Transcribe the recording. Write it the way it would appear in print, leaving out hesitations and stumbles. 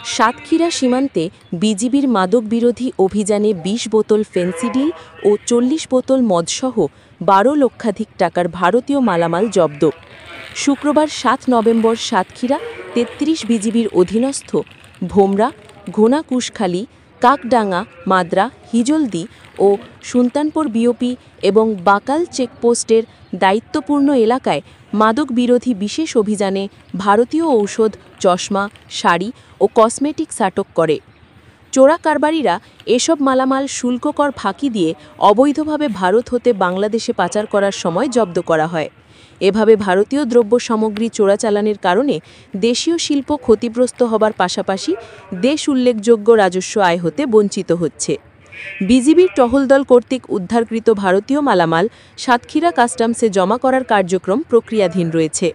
সাতক্ষীরা সীমান্তে বিজিবির মাদক বিরোধী অভিযানে ২০ বোতল ফেন্সিডিল ও ৪০ বোতল মদসহ ১২ লক্ষাধিক টাকার ভারতীয় মালামাল জব্দ। শুক্রবার ৭ নভেম্বর সাতক্ষীরা ৩৩ বিজিবির অধীনস্থ ভোমরা, ঘোনাকুশখালী, কাকডাঙ্গা, মাদ্রা, হিজলদি ও সুলতানপুর বিওপি এবং বাকাল চেকপোস্টের দায়িত্বপূর্ণ এলাকায় মাদক বিরোধী বিশেষ অভিযানে ভারতীয় ঔষধ, চশমা, শাড়ি ও কসমেটিক্স আটক করে। চোরা কারবারিরা এসব মালামাল শুল্ককর ফাঁকি দিয়ে অবৈধভাবে ভারত হতে বাংলাদেশে পাচার করার সময় জব্দ করা হয়। এভাবে ভারতীয় দ্রব্য সামগ্রী চোরাচালানের কারণে দেশীয় শিল্প ক্ষতিগ্রস্ত হবার পাশাপাশি দেশ উল্লেখযোগ্য রাজস্ব আয় হতে বঞ্চিত হচ্ছে। বিজিবির টহলদল কর্তৃক উদ্ধারকৃত ভারতীয় মালামাল সাতক্ষীরা কাস্টমসে জমা করার কার্যক্রম প্রক্রিয়াধীন রয়েছে।